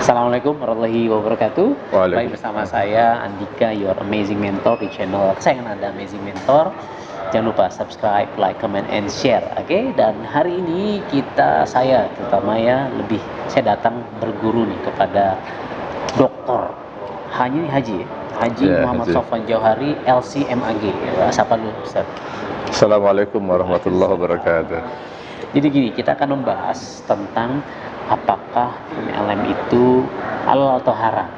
Assalamualaikum warahmatullahi wabarakatuh. Baik, Waalaikumsalam. bersama saya Andika, your amazing mentor di channel kesayangan Anda, Amazing Mentor. Jangan lupa subscribe, like, comment, and share. Oke, dan hari ini saya terutama ya saya datang berguru nih kepada Doktor Haji Ya, Muhammad Haji. Sofwan Jauhari, LCMAG. Siapa lu, Ustaz? Assalamualaikum warahmatullahi wabarakatuh. Jadi gini, kita akan membahas tentang apakah MLM itu halal atau haram.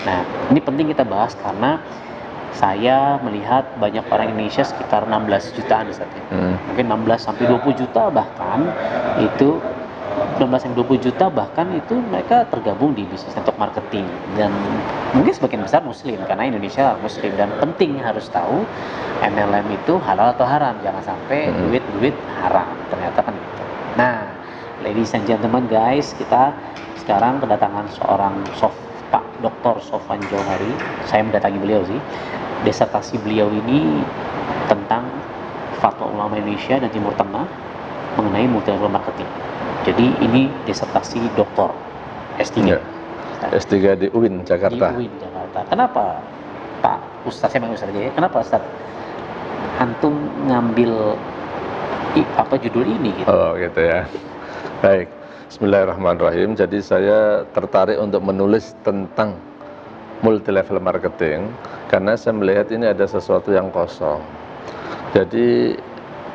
Nah, ini penting kita bahas karena saya melihat banyak orang Indonesia sekitar 16 jutaan Ustaz ya. Mungkin 16 sampai 20 juta bahkan itu 16 sampai 20 juta bahkan itu mereka tergabung di bisnis network marketing, dan mungkin sebagian besar muslim karena Indonesia muslim, dan penting harus tahu MLM itu halal atau haram, jangan sampai duit haram ternyata kan gitu. Nah, ladies and gentlemen guys, kita sekarang kedatangan seorang Pak Dr. Sofwan Jauhari. Saya mendatangi beliau sih. Disertasi beliau ini tentang fatwa ulama Indonesia dan Timur Tengah mengenai multilevel marketing. Jadi ini disertasi doktor S3. Ya. S3 di UIN Jakarta. Di UIN Jakarta. Kenapa Pak Ustadz, saya panggil Ustadz aja ya. Kenapa Ustadz antum ngambil judul ini gitu? Oh gitu ya. Baik. Bismillahirrahmanirrahim. Jadi saya tertarik untuk menulis tentang multilevel marketing karena saya melihat ini ada sesuatu yang kosong. Jadi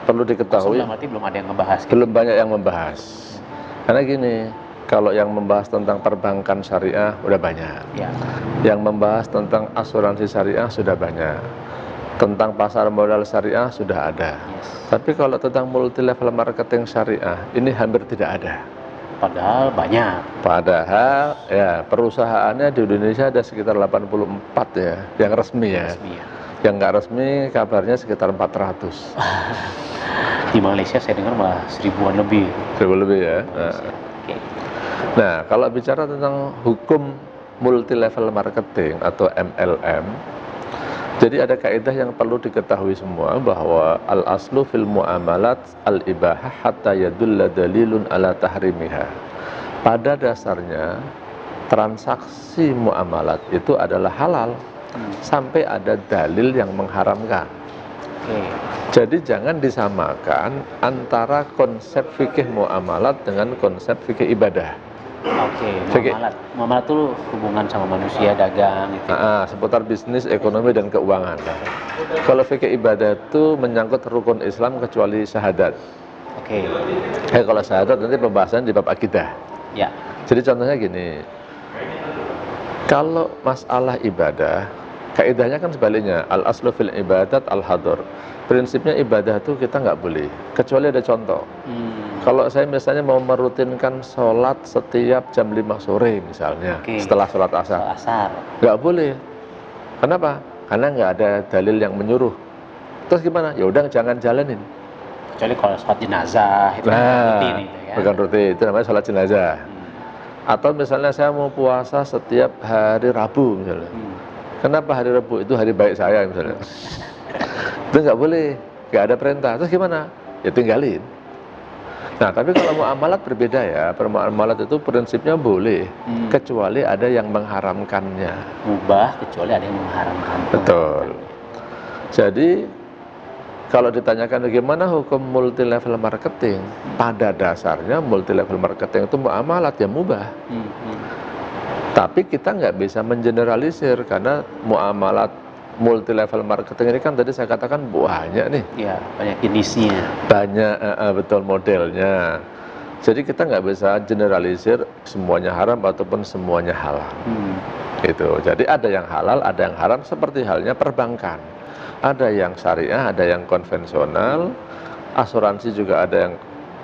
perlu diketahui berarti belum ada yang membahas gitu. Belum banyak yang membahas. Karena gini, kalau yang membahas tentang perbankan syariah udah banyak. Ya. Yang membahas tentang asuransi syariah sudah banyak. Tentang pasar modal syariah sudah ada. Yes. Tapi kalau tentang multilevel marketing syariah ini hampir tidak ada. Padahal banyak. Padahal ya perusahaannya di Indonesia ada sekitar 84 ya, yang resmi ya. Yang nggak resmi kabarnya sekitar 400. Di Malaysia saya dengar malah 1000-an lebih. 1000 lebih ya. Okay. Nah, kalau bicara tentang hukum multilevel marketing atau MLM, jadi ada kaidah yang perlu diketahui semua bahwa al-aslu fil muamalat al-ibahah hatta yadulla dalilun ala tahrimiha. Pada dasarnya transaksi muamalat itu adalah halal sampai ada dalil yang mengharamkan. Jadi jangan disamakan antara konsep fikih muamalat dengan konsep fikih ibadah. Muamalat itu hubungan sama manusia, dagang gitu. Seputar bisnis, ekonomi, dan keuangan. Kalau fikih ibadah itu menyangkut rukun Islam kecuali syahadat. Kalau syahadat nanti pembahasan di bab akidah. Ya. Jadi contohnya gini, kalau masalah ibadah, kaidahnya kan sebaliknya, al-aslu fil ibadat al-hadur. Prinsipnya ibadah itu kita nggak boleh, kecuali ada contoh. Kalau saya misalnya mau merutinkan sholat setiap jam 5 sore misalnya, setelah sholat asar, nggak boleh. Kenapa? Karena nggak ada dalil yang menyuruh. Terus gimana? Ya udah jangan jalanin. Kecuali kalau sholat jenazah itu rutin itu ya. Bukan rutin, itu namanya sholat jenazah. Atau misalnya saya mau puasa setiap hari Rabu misalnya. Kenapa hari Rabu? Itu hari baik saya misalnya. Itu nggak boleh, nggak ada perintah. Terus gimana? Ya tinggalin. Nah, tapi kalau muamalat berbeda ya. Muamalat itu prinsipnya boleh, kecuali ada yang mengharamkannya. Mubah kecuali ada yang mengharamkan. Betul. Jadi kalau ditanyakan bagaimana hukum multilevel marketing, pada dasarnya multilevel marketing itu muamalat ya mubah. Tapi kita nggak bisa mengeneralisir karena muamalat multilevel marketing ini kan tadi saya katakan banyak nih. Ya, banyak jenisnya. Banyak, betul modelnya. Jadi kita nggak bisa generalisir semuanya haram ataupun semuanya halal. Gitu. Jadi ada yang halal, ada yang haram, seperti halnya perbankan. Ada yang syariah, ada yang konvensional. Asuransi juga ada yang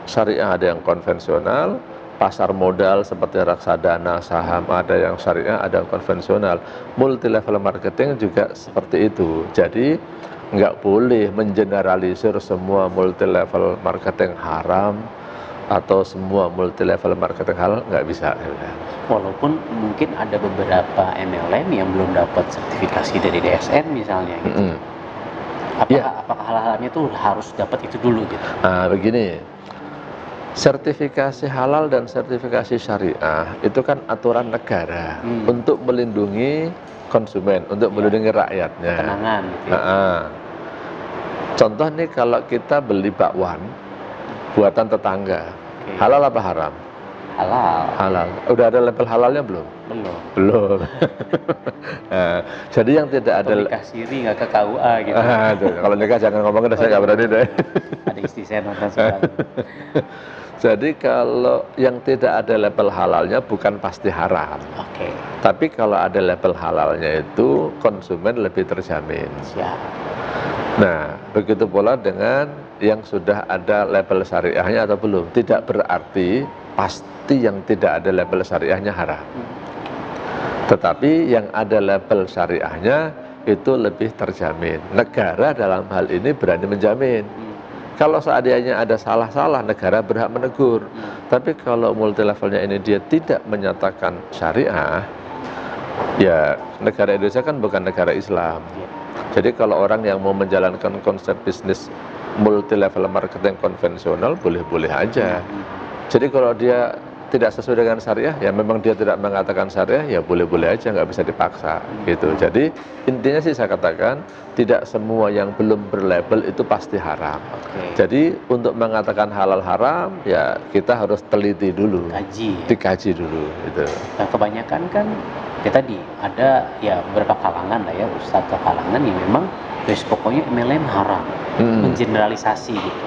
syariah, ada yang konvensional. Pasar modal seperti reksadana, saham, ada yang syariah, ada yang konvensional. Multilevel marketing juga seperti itu. Jadi nggak boleh mengeneralisir semua multilevel marketing haram atau semua multilevel marketing halal, nggak bisa. Walaupun mungkin ada beberapa MLM yang belum dapat sertifikasi dari DSN misalnya gitu. Apakah hal-halnya itu harus dapat itu dulu gitu? Begini. sertifikasi halal dan sertifikasi syariah itu kan aturan negara untuk melindungi konsumen, untuk melindungi rakyatnya. Ketenangan gitu ya. Contoh nih, kalau kita beli bakwan buatan tetangga, halal apa haram? Halal. Halal. Udah ada label halalnya belum? Belum. Belum. Nah, jadi yang tidak ada nikah siri nggak ke KUA gitu. Kalau nikah jangan ngomongin, saya nggak berani deh. Ada istri saya nonton sekarang. Jadi kalau yang tidak ada label halalnya bukan pasti haram. Oke. Tapi kalau ada label halalnya itu konsumen lebih terjamin. Siap. Nah, begitu pula dengan yang sudah ada label syariahnya atau belum. Tidak berarti pasti yang tidak ada label syariahnya haram. Tetapi yang ada label syariahnya itu lebih terjamin. Negara dalam hal ini berani menjamin. Kalau seandainya ada salah-salah, negara berhak menegur. Tapi kalau multi levelnya ini dia tidak menyatakan syariah, ya negara Indonesia kan bukan negara Islam. Jadi kalau orang yang mau menjalankan konsep bisnis multi level marketing konvensional, boleh-boleh aja. Jadi kalau dia tidak sesuai dengan syariah, ya memang dia tidak mengatakan syariah, ya boleh-boleh aja, nggak bisa dipaksa gitu. Jadi intinya sih saya katakan, tidak semua yang belum berlabel itu pasti haram. Jadi untuk mengatakan halal haram, ya kita harus teliti dulu, dikaji dulu gitu. Nah, kebanyakan kan ya tadi ada ya beberapa kalangan lah ya, ustadz atau kalangan yang memang guys pokoknya MLM haram, mengeneralisasi gitu.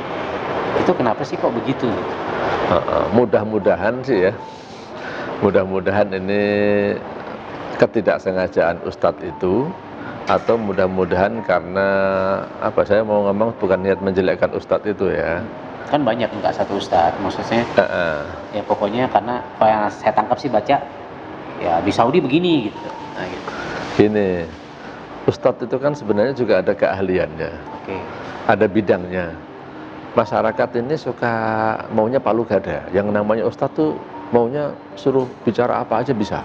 Itu kenapa sih kok begitu gitu? Mudah-mudahan sih ya, mudah-mudahan ini ketidaksengajaan ustadz itu, atau mudah-mudahan karena apa, saya mau ngomong bukan niat menjelekkan ustadz itu ya. Kan banyak, nggak satu ustadz, maksudnya ya pokoknya karena kalau yang saya tangkap sih baca ya di Saudi begini gitu. Nah, gitu. Gini, ustadz itu kan sebenarnya juga ada keahliannya, ada bidangnya. Masyarakat ini suka maunya palu gada. Yang namanya ustadz tuh maunya suruh bicara apa aja bisa.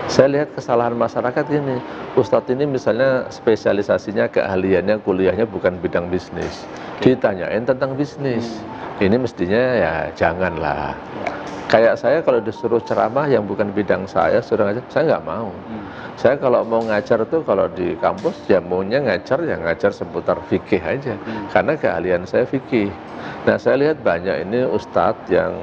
Saya lihat kesalahan masyarakat gini, ustadz ini misalnya spesialisasinya, keahliannya, kuliahnya bukan bidang bisnis, ditanyain tentang bisnis. Ini mestinya ya janganlah. Kayak saya kalau disuruh ceramah yang bukan bidang saya, suruh ngajar, saya nggak mau. Saya kalau mau ngajar tuh, kalau di kampus ya maunya ngajar, ya ngajar seputar fikih aja. Karena keahlian saya fikih. Nah, saya lihat banyak ini ustadz yang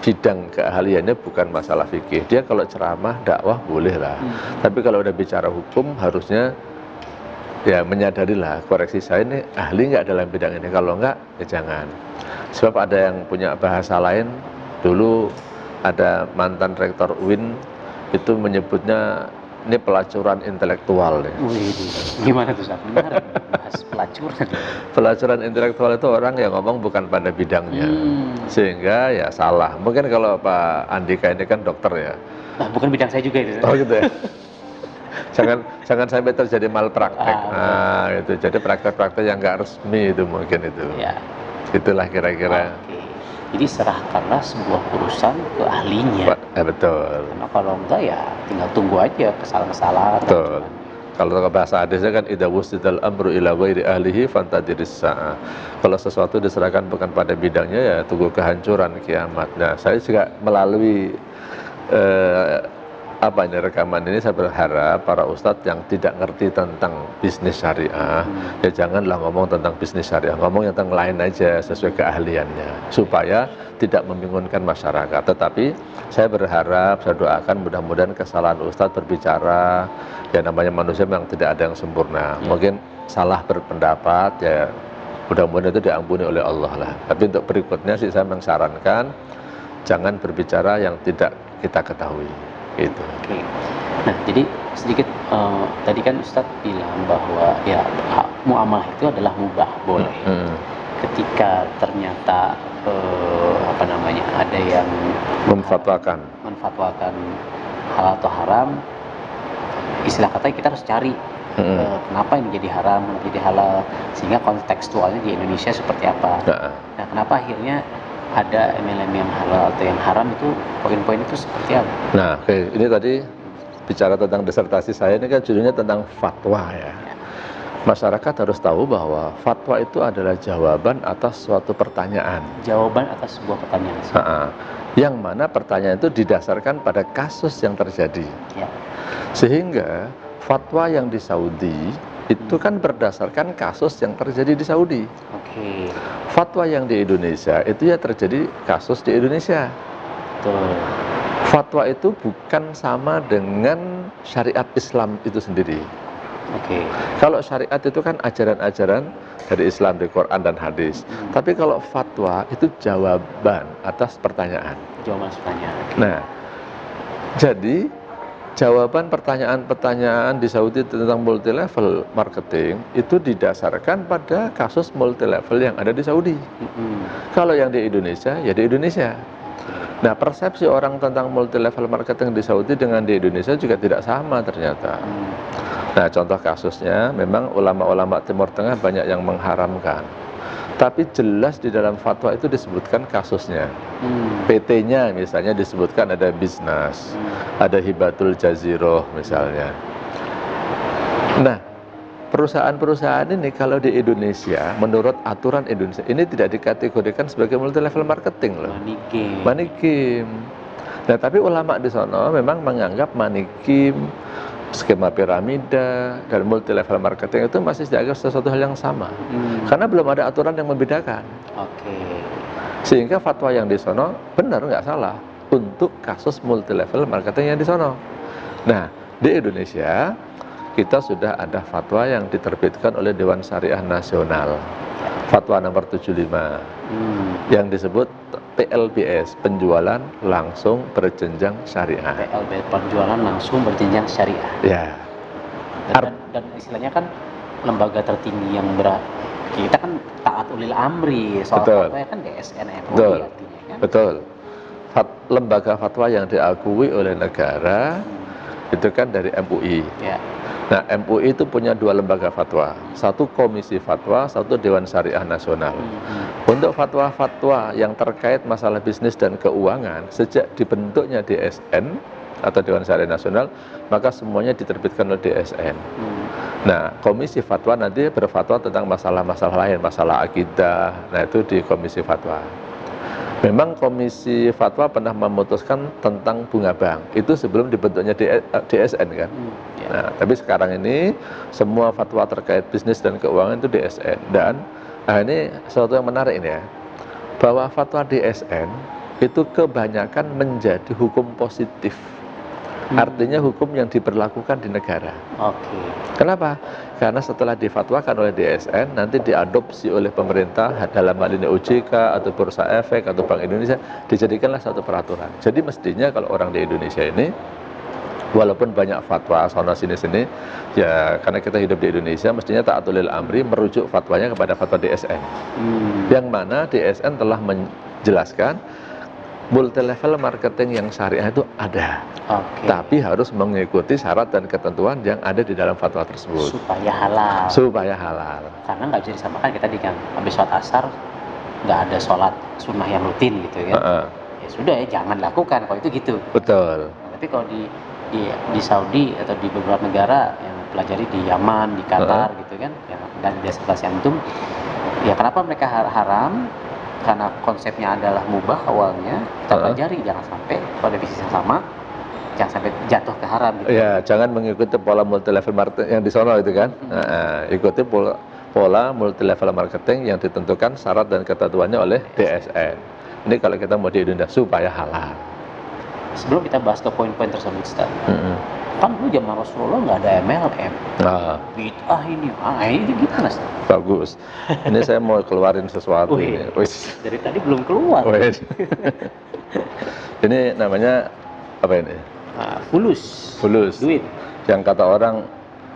bidang keahliannya bukan masalah fikih. Dia kalau ceramah, dakwah boleh lah. Tapi kalau udah bicara hukum, harusnya ya menyadarilah, koreksi saya ini ahli nggak dalam bidang ini. Kalau nggak, ya jangan. Sebab ada yang punya bahasa lain. Dulu ada mantan rektor UIN itu menyebutnya ini pelacuran intelektual. Gimana tuh Ustaz? Benar, bahas pelacuran. Pelacuran intelektual itu orang yang ngomong bukan pada bidangnya, sehingga ya salah. Mungkin kalau Pak Andika ini kan dokter ya. Nah, bukan bidang saya juga itu. Oh gitu ya. jangan sampai terjadi malpraktek. Itu jadi praktek-praktek yang nggak resmi itu mungkin itu. Ya. Itulah kira-kira. Jadi serahkanlah sebuah urusan ke ahlinya. Betul. Karena kalau enggak ya tinggal tunggu aja kesalahan-kesalahan. Betul. Kalau bahasa hadisnya kan idza wusidal amru ila ghairi ahlihi fantadiris sa'a. Kalau sesuatu diserahkan bukan pada bidangnya, ya tunggu kehancuran kiamat. Nah, saya juga melalui rekaman ini saya berharap para ustadz yang tidak ngerti tentang bisnis syariah, ya janganlah ngomong tentang bisnis syariah, ngomong tentang lain aja sesuai keahliannya, supaya tidak membingungkan masyarakat. Tetapi saya berharap, saya doakan mudah-mudahan kesalahan ustadz berbicara, ya namanya manusia memang tidak ada yang sempurna, mungkin salah berpendapat, ya mudah-mudahan itu diampuni oleh Allah lah. Tapi untuk berikutnya sih saya mengsarankan jangan berbicara yang tidak kita ketahui. Gitu. Nah, jadi sedikit tadi kan Ustadz bilang bahwa ya muamalah itu adalah mubah, boleh. Ketika ternyata ada yang memfatwakan halal atau haram, istilah katanya kita harus cari kenapa ini jadi haram, kenapa jadi halal, sehingga kontekstualnya di Indonesia seperti apa. Nah, kenapa akhirnya ada MLM yang halal atau yang haram, itu poin-poin itu seperti apa? Nah, ini tadi bicara tentang disertasi saya, ini kan judulnya tentang fatwa ya. Masyarakat harus tahu bahwa fatwa itu adalah jawaban atas suatu pertanyaan. Jawaban atas sebuah pertanyaan. Yang mana pertanyaan itu didasarkan pada kasus yang terjadi. Ya. Sehingga fatwa yang di Saudi itu kan berdasarkan kasus yang terjadi di Saudi. Oke. Fatwa yang di Indonesia itu ya terjadi kasus di Indonesia. Betul. Fatwa itu bukan sama dengan syariat Islam itu sendiri. Oke. Kalau syariat itu kan ajaran-ajaran dari Islam, di Quran dan hadis. Tapi kalau fatwa itu jawaban atas pertanyaan. Jawaban pertanyaan. Okay. Nah, jadi jawaban pertanyaan-pertanyaan di Saudi tentang multi level marketing itu didasarkan pada kasus multi level yang ada di Saudi. Kalau yang di Indonesia, ya di Indonesia. Nah, persepsi orang tentang multi level marketing di Saudi dengan di Indonesia juga tidak sama ternyata. Nah, contoh kasusnya memang ulama-ulama Timur Tengah banyak yang mengharamkan. Tapi jelas di dalam fatwa itu disebutkan kasusnya. PT-nya misalnya disebutkan ada bisnis, ada hibatul jaziroh misalnya. Nah, perusahaan-perusahaan ini kalau di Indonesia, menurut aturan Indonesia, ini tidak dikategorikan sebagai multi level marketing loh. Money game. Nah, tapi ulama di sana memang menganggap money game, skema piramida, dan multi level marketing itu masih dianggap sesuatu hal yang sama. Karena belum ada aturan yang membedakan. Oke. Sehingga fatwa yang di sana benar nggak salah untuk kasus multi level marketing yang di sana. Nah, di Indonesia kita sudah ada fatwa yang diterbitkan oleh Dewan Syariah Nasional, fatwa nomor 75, yang disebut PLBS, penjualan langsung berjenjang syariah. PLBS, penjualan langsung berjenjang syariah. Ya. Dan istilahnya kan lembaga tertinggi yang kita kan taat ulil amri, soal fatwa kan DSN MUI artinya kan. Betul. Lembaga fatwa yang diakui oleh negara itu kan dari MUI. Ya. Nah, MUI itu punya dua lembaga fatwa, satu Komisi Fatwa, satu Dewan Syariah Nasional. Untuk fatwa-fatwa yang terkait masalah bisnis dan keuangan, sejak dibentuknya DSN atau Dewan Syariah Nasional, maka semuanya diterbitkan oleh DSN. Nah, Komisi Fatwa nanti berfatwa tentang masalah-masalah lain, masalah akidah, nah itu di Komisi Fatwa. Memang Komisi Fatwa pernah memutuskan tentang bunga bank, itu sebelum dibentuknya DSN kan. Nah, tapi sekarang ini semua fatwa terkait bisnis dan keuangan itu DSN. Dan ini sesuatu yang menarik ini ya, bahwa fatwa DSN itu kebanyakan menjadi hukum positif. Artinya hukum yang diberlakukan di negara. Oke. Kenapa? Karena setelah difatwakan oleh DSN, nanti diadopsi oleh pemerintah dalam hal ini OJK atau Bursa Efek atau Bank Indonesia, dijadikanlah satu peraturan. Jadi mestinya kalau orang di Indonesia ini, walaupun banyak fatwa sana sini-sini, ya karena kita hidup di Indonesia, mestinya ta'atulil amri merujuk fatwanya kepada fatwa DSN. Yang mana DSN telah menjelaskan multi level marketing yang syariah itu ada, tapi harus mengikuti syarat dan ketentuan yang ada di dalam fatwa tersebut supaya halal. Karena nggak bisa disamakan kita di kan habis sholat asar nggak ada sholat sunnah yang rutin gitu kan. Ya sudah ya jangan lakukan kalau itu gitu. Betul. Nah, tapi kalau di Saudi atau di beberapa negara yang pelajari di Yaman, di Qatar gitu kan, dan di destinasi antum, ya kenapa mereka haram? Karena konsepnya adalah mubah awalnya, kita pelajari jangan sampai pada bisnis yang sama, jangan sampai jatuh ke haram gitu. Ya, jangan mengikuti pola multi level marketing yang di sono itu kan. Ikuti pola multi level marketing yang ditentukan syarat dan ketentuannya oleh DSN. Ini kalau kita mau di Indonesia supaya halal. Sebelum kita bahas ke poin-poin tersebut, Ustaz, kan dulu zaman Rasulullah nggak ada MLM, bid'ah ini gimana sih? Bagus. Ini saya mau keluarin sesuatu ini. Dari tadi belum keluar. Ini namanya apa ini? Fulus. Duit. Yang kata orang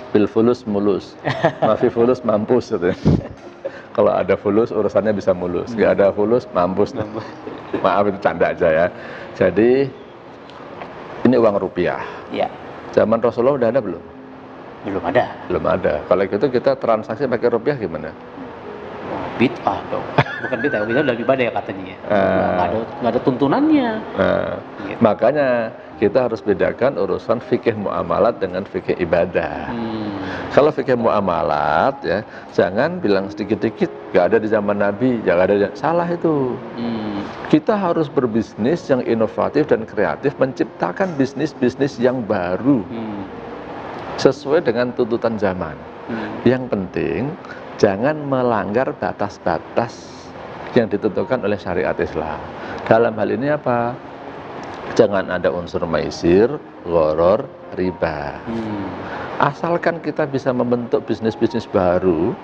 bil fulus mulus, mafi fulus mampus gitu. Kalau ada fulus urusannya bisa mulus, nggak ada fulus mampus. Maaf itu canda aja ya. Jadi ini uang rupiah. Iya. Zaman Rasulullah udah ada belum? Belum ada. Belum ada. Kalau gitu kita transaksi pakai rupiah gimana? Bid'ah dong. Bukan bid'ah, udah lebih ibadah ya katanya. Nggak ada tuntunannya. Makanya kita harus bedakan urusan fikih muamalat dengan fikih ibadah. Kalau fikih muamalat ya, jangan bilang sedikit-sedikit nggak ada di zaman Nabi, jangan ada, salah itu. Kita harus berbisnis yang inovatif dan kreatif, menciptakan bisnis-bisnis yang baru sesuai dengan tuntutan zaman. Yang penting jangan melanggar batas-batas yang ditentukan oleh syariat Islam. Dalam hal ini apa? Jangan ada unsur maisir, gharar, riba. Asalkan kita bisa membentuk bisnis-bisnis baru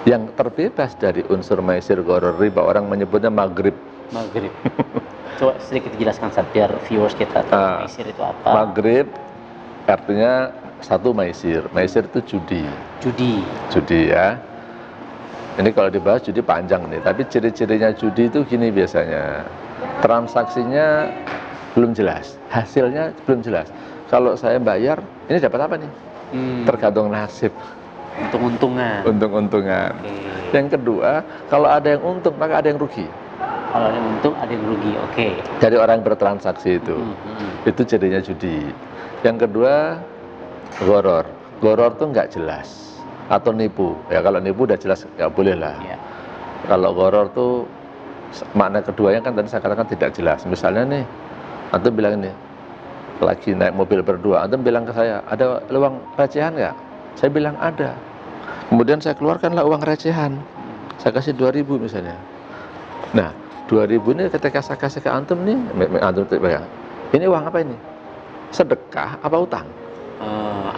yang terbebas dari unsur maisir, gharar, riba. Orang menyebutnya maghrib. Maghrib. Coba sedikit dijelaskan biar viewers kita tahu maisir itu apa. Maghrib artinya satu maisir. Maisir itu judi. Judi ya. Ini kalau dibahas judi panjang nih, tapi ciri-cirinya judi itu gini biasanya. Transaksinya belum jelas, hasilnya belum jelas. Kalau saya bayar, ini dapat apa nih? Tergantung nasib. Untung-untungan. Yang kedua, kalau ada yang untung maka ada yang rugi. Kalau ada yang untung ada yang rugi, Dari orang bertransaksi itu jadinya judi. Yang kedua, gharar. Gharar tuh nggak jelas atau nipu. Ya kalau nipu udah jelas nggak boleh lah. Kalau gharar tuh makna keduanya kan tadi saya katakan tidak jelas. Misalnya nih, antum bilang ini lagi naik mobil berdua, antum bilang ke saya, ada uang recehan nggak? Saya bilang ada. Kemudian saya keluarkanlah uang recehan, saya kasih 2.000 misalnya. Nah 2.000 ini ketika saya kasih ke antum nih, antum bilang, ini uang apa ini? Sedekah apa utang?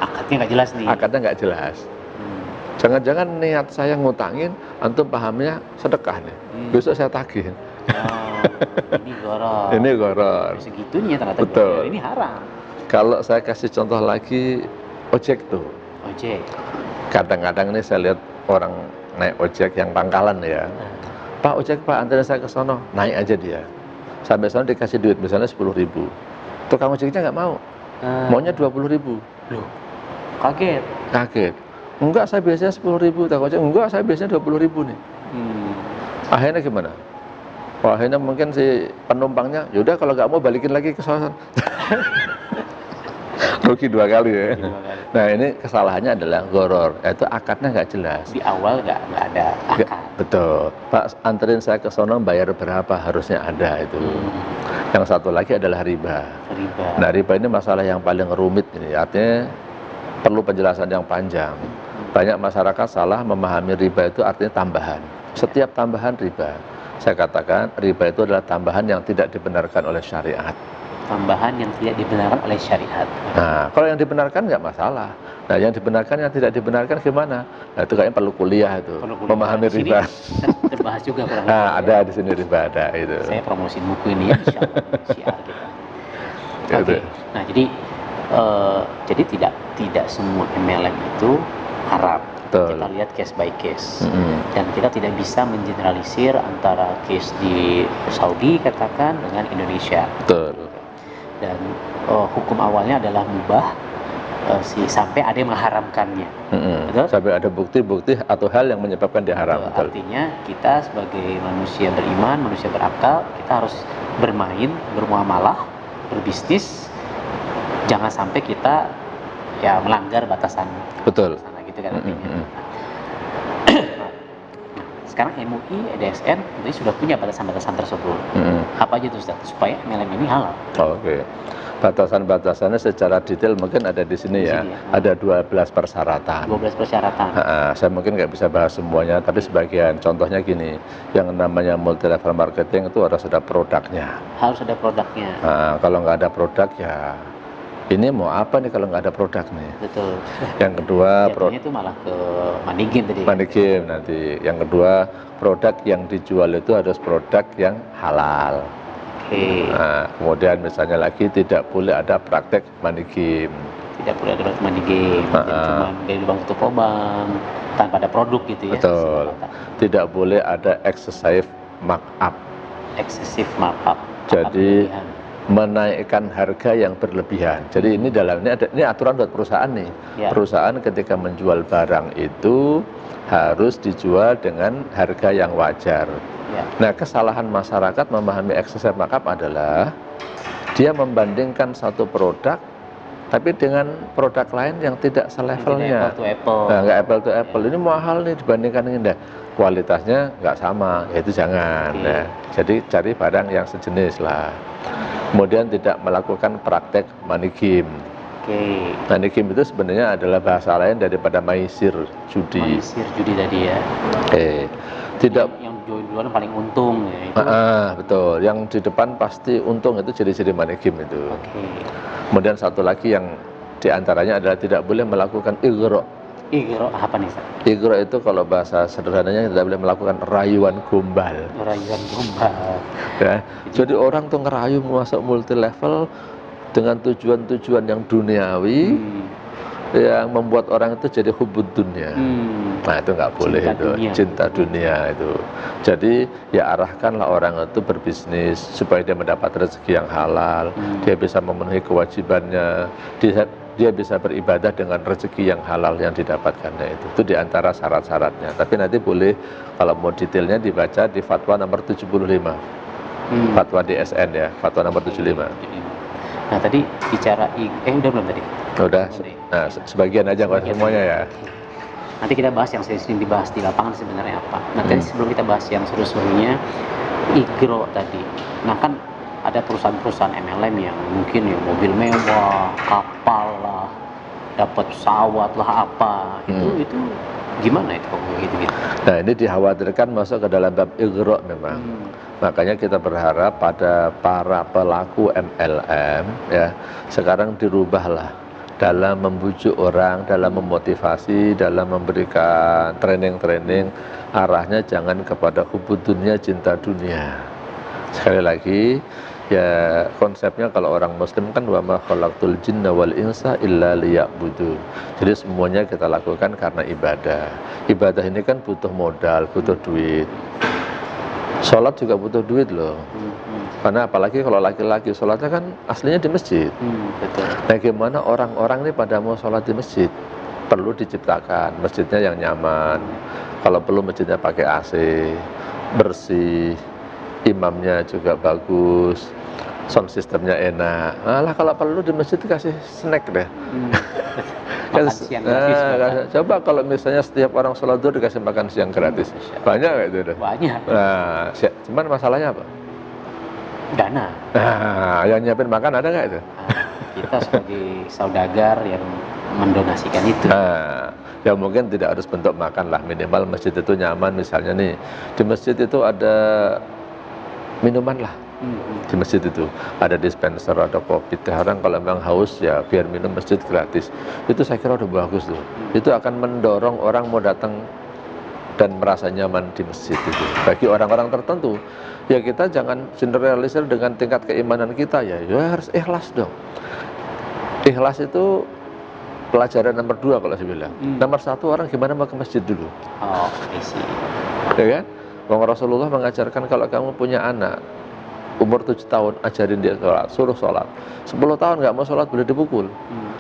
Akadnya nggak jelas nih. Akadnya nggak jelas. Jangan-jangan niat saya ngutangin, antum pahamnya sedekah nih. Besok saya tagih. Ini gharar. Ini gharar. Segitunya ternyata. Betul. Ini haram. Kalau saya kasih contoh lagi, ojek tuh. Ojek. Kadang-kadang nih saya lihat orang naik ojek yang pangkalan ya. Pak ojek Pak, anterin saya ke sono. Naik aja dia. Sampai sono dikasih duit misalnya 10.000. Tukang ojeknya nggak mau. Maunya 20.000. Loh, kaget. Enggak, saya biasanya 10.000. Tukang ojek, enggak, saya biasanya 20.000 nih. Akhirnya gimana? Wah, akhirnya mungkin si penumpangnya, yaudah kalau nggak mau balikin lagi ke sana. Rugi 2 kali ya. Nah ini kesalahannya adalah gharar, itu akadnya nggak jelas. Di awal nggak ada akad. Betul. Pak, anterin saya ke sono, bayar berapa, harusnya ada itu. Yang satu lagi adalah riba. Nah riba ini masalah yang paling rumit ini, artinya perlu penjelasan yang panjang. Banyak masyarakat salah memahami riba itu artinya tambahan. Setiap tambahan riba. Saya katakan riba itu adalah tambahan yang tidak dibenarkan oleh syariat. Tambahan yang tidak dibenarkan oleh syariat. Nah, kalau yang dibenarkan nggak masalah. Nah, yang dibenarkan, yang tidak dibenarkan gimana? Nah, itu kayaknya perlu kuliah itu. Memahami riba. Terbahas juga. Nah, ada di sini riba ada itu. Saya promosiin buku ini ya, insyaallah syiar kita. Oke. Nah, jadi tidak semua MLM itu haram. Betul. Kita lihat case by case. Dan kita tidak bisa mengeneralisir antara case di Saudi katakan dengan Indonesia. Betul. Dan hukum awalnya adalah mubah sampai ada yang mengharamkannya. Betul? Sampai ada bukti-bukti atau hal yang menyebabkan dia haram. Betul. Artinya kita sebagai manusia beriman, manusia berakal, kita harus bermain, bermuamalah, berbisnis. Jangan sampai kita ya melanggar batasan. Betul. Gitu kan artinya. Sekarang MUI, EDSN ini sudah punya batasan-batasan tersebut. Apa aja tuh Ustaz? Supaya MLM ini halal. Oke. Batasan-batasannya secara detail mungkin ada di sini ya. Ada 12 persyaratan. 12 persyaratan. Saya mungkin nggak bisa bahas semuanya, tapi sebagian. Contohnya gini, yang namanya multi level marketing itu harus ada produknya. Harus ada produknya. Kalau nggak ada produk ya, ini mau apa nih kalau nggak ada produk nih? Betul. Yang kedua, itu malah ke money game tadi. Money game nanti. Yang kedua, produk yang dijual itu harus produk yang halal. Nah, kemudian misalnya lagi tidak boleh ada praktek money game. Tidak boleh ada praktek money game. Cuma dari lubang tutup lubang tanpa ada produk gitu ya. Betul. Tidak boleh ada excessive markup. Excessive markup. Jadi menaikkan harga yang berlebihan. Jadi ini dalamnya ada, ini aturan buat perusahaan nih. Perusahaan ketika menjual barang itu harus dijual dengan harga yang wajar. Nah, kesalahan masyarakat memahami excessive markup adalah dia membandingkan satu produk tapi dengan produk lain yang tidak selevelnya. Apple to apple. Nah, nggak apple to apple. Ini mahal nih dibandingkan ini. Nah, kualitasnya nggak sama, ya itu jangan. Nah, jadi cari barang yang sejenis lah. Kemudian tidak melakukan praktek money game. Money game itu sebenarnya adalah bahasa lain daripada maisir, judi. Maisir, judi tadi ya. Tidak. Yang duluan paling untung ya itu. Betul. Yang di depan pasti untung itu ciri-ciri money game itu. Kemudian satu lagi yang diantaranya adalah tidak boleh melakukan igro. Igro apa nih, Ustaz? Igro itu kalau bahasa sederhananya tidak boleh melakukan rayuan gombal. Rayuan gombal. Ya. Jadi orang tuh ngerayu masuk multi level dengan tujuan-tujuan yang duniawi, yang membuat orang itu jadi hubud dunia. Nah itu nggak boleh, cinta dunia itu. Jadi ya arahkanlah orang itu berbisnis supaya dia mendapat rezeki yang halal, dia bisa memenuhi kewajibannya, dia bisa beribadah dengan rezeki yang halal yang didapatkannya itu. Itu diantara syarat-syaratnya. Tapi nanti boleh kalau mau detailnya dibaca di fatwa nomor 75. Fatwa DSN ya, fatwa nomor 75. Nah tadi bicara udah belum tadi? Udah. Nah sebagian aja nggak semuanya ya. Nanti kita bahas yang sering dibahas di lapangan sebenarnya apa. Nah tadi sebelum kita bahas yang seru-serunya igro tadi. Nah kan ada perusahaan-perusahaan MLM yang mungkin ya mobil mewah, kapal lah, dapat pesawat lah apa. Itu gimana itu kalau gitu? Nah ini dikhawatirkan masuk ke dalam bab igro memang. Makanya kita berharap pada para pelaku MLM ya sekarang dirubahlah dalam membujuk orang, dalam memotivasi, dalam memberikan training-training, arahnya jangan kepada hubud dunia, cinta dunia. Sekali lagi ya konsepnya kalau orang muslim kan wa ma khalaqtul jinna wal insa illa liya'budun. Jadi semuanya kita lakukan karena ibadah. Ibadah ini kan butuh modal, butuh duit. Sholat juga butuh duit loh. Karena apalagi kalau laki-laki sholatnya kan aslinya di masjid. Betul. Nah gimana orang-orang ini pada mau sholat di masjid? Perlu diciptakan masjidnya yang nyaman. Kalau perlu masjidnya pakai AC, bersih, imamnya juga bagus, sound systemnya enak. Alah kalau perlu di masjid kasih snack deh. Makan siang gratis. Coba kalau misalnya setiap orang sholat zuhur dikasih makan siang gratis, banyak nggak itu? Banyak. Nah, cuman masalahnya apa? Dana. Nah, yang nyiapin makan ada nggak itu? Kita sebagai saudagar yang mendonasikan itu. Nah, ya mungkin tidak harus bentuk makan lah, minimal masjid itu nyaman. Misalnya nih, di masjid itu ada minuman lah. Di masjid itu ada dispenser, ada kopi, teh. Orang kalau memang haus ya biar minum masjid gratis. Itu saya kira udah bagus tuh. Itu akan mendorong orang mau datang dan merasa nyaman di masjid itu. Bagi orang-orang tertentu, ya kita jangan generalisir dengan tingkat keimanan kita ya harus ikhlas dong. Ikhlas itu pelajaran nomor 2 kalau saya bilang. Nomor 1 orang gimana mau ke masjid dulu. Isi. Ya kan? Bang Rasulullah mengajarkan kalau kamu punya anak umur 7 tahun, ajarin dia sholat, suruh sholat. 10 tahun nggak mau sholat boleh dipukul.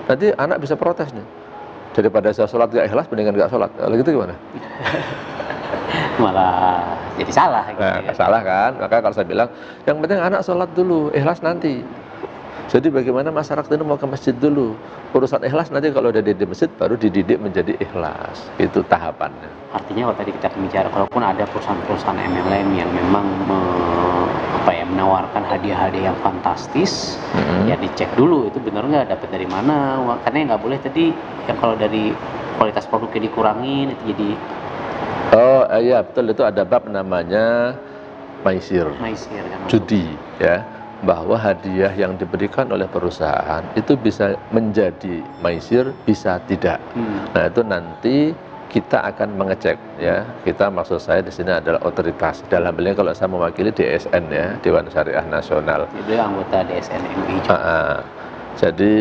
Nanti anak bisa protes nih. Daripada saya sholat nggak ikhlas, mendingan nggak sholat. Kalau gitu gimana? Malah jadi salah. Gitu ya. Salah kan? Maka kalau saya bilang, yang penting anak sholat dulu, ikhlas nanti. Jadi bagaimana masyarakat ini mau ke masjid dulu. Urusan ikhlas nanti kalau udah di masjid baru dididik menjadi ikhlas. Itu tahapannya. Artinya kalau tadi kita bicara, kalaupun ada perusahaan-perusahaan MLM yang memang menawarkan hadiah-hadiah yang fantastis, ya dicek dulu itu benar nggak, dapat dari mana. Karena nggak boleh tadi yang kalau dari kualitas produknya dikurangin itu jadi. Iya betul, itu ada bab namanya maisir kan? Judi ya. Bahwa hadiah yang diberikan oleh perusahaan itu bisa menjadi maisir, bisa tidak. Nah itu nanti kita akan mengecek ya. Kita maksud saya di sini adalah otoritas. Dalam hal ini kalau saya mewakili DSN ya, Dewan Syariah Nasional. Jadi anggota DSN MUI. Jadi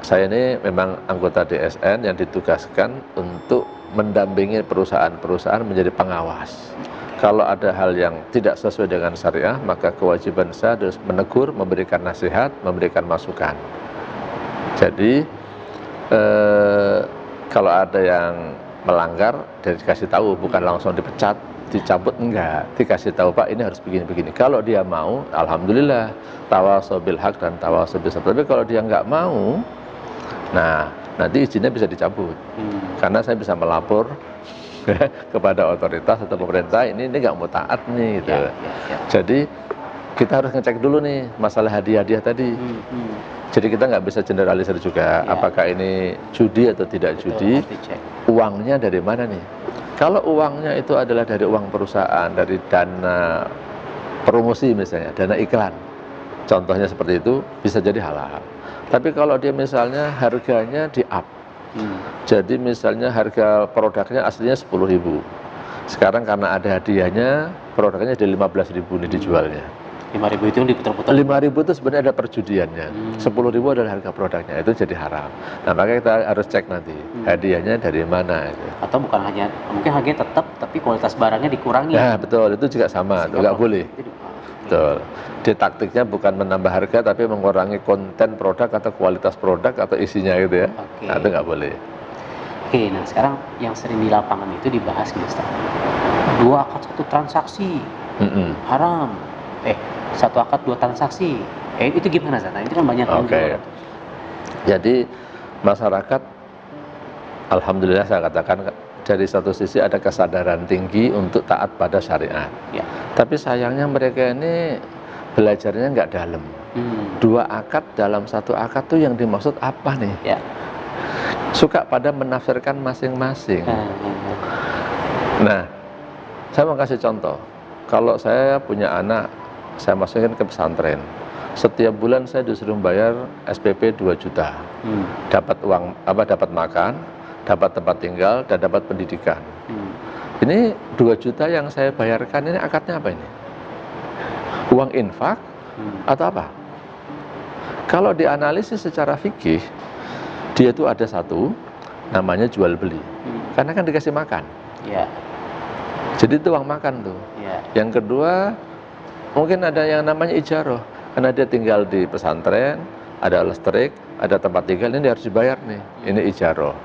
saya ini memang anggota DSN yang ditugaskan untuk mendampingi perusahaan-perusahaan menjadi pengawas. Kalau ada hal yang tidak sesuai dengan syariah, maka kewajiban saya harus menegur, memberikan nasihat, memberikan masukan. Jadi kalau ada yang melanggar, dikasih tahu, bukan langsung dipecat, dicabut enggak, dikasih tahu Pak ini harus begini-begini. Kalau dia mau, alhamdulillah, tawasau bil haq dan tawasau bis sabr. Tapi kalau dia nggak mau, nah nanti izinnya bisa dicabut. Karena saya bisa melapor kepada otoritas atau pemerintah, ini nggak mau taat nih gitu. Jadi kita harus ngecek dulu nih masalah hadiah-hadiah tadi. Jadi kita nggak bisa generalisir juga apakah ini judi atau tidak judi. Uangnya dari mana nih? Kalau uangnya itu adalah dari uang perusahaan, dari dana promosi misalnya, dana iklan, contohnya seperti itu, bisa jadi halal. Tapi kalau dia misalnya harganya di up, jadi misalnya harga produknya aslinya 10.000, sekarang karena ada hadiahnya, produknya jadi 15.000 nih dijualnya. 5.000 itu diputar-putar. 5.000 itu sebenarnya ada perjudiannya. 10.000 adalah harga produknya, itu jadi haram. Nah makanya kita harus cek nanti hadiahnya dari mana. Gitu. Atau bukan hanya, mungkin harganya tetap, tapi kualitas barangnya dikurangi. Nah betul, itu juga sama, nggak boleh. Betul. Di taktiknya bukan menambah harga, tapi mengurangi konten produk atau kualitas produk atau isinya gitu ya. Nah, itu nggak boleh. Oke, nah sekarang yang sering di lapangan itu dibahas nih Ustaz. 2 akad 1 transaksi haram. Satu akad 2 transaksi. Itu gimana Ustaz? Nah, itu kan banyak yang Jadi masyarakat, alhamdulillah saya katakan dari satu sisi ada kesadaran tinggi untuk taat pada syariat. Tapi sayangnya mereka ini belajarnya nggak dalam. 2 akad dalam 1 akad tuh yang dimaksud apa nih? Suka pada menafsirkan masing-masing. Nah, saya mau kasih contoh. Kalau saya punya anak, saya masukin ke pesantren. Setiap bulan saya disuruh bayar SPP 2 juta. Dapat uang dapat makan, dapat tempat tinggal, dan dapat pendidikan. Ini 2 juta yang saya bayarkan ini akadnya apa ini? Uang infak atau apa? Kalau dianalisis secara fikih, dia itu ada satu namanya jual beli. Karena kan dikasih makan. Jadi itu uang makan tuh. Yang kedua, mungkin ada yang namanya ijarah. Karena dia tinggal di pesantren, ada listrik, ada tempat tinggal, ini harus dibayar nih. Ini ijarah.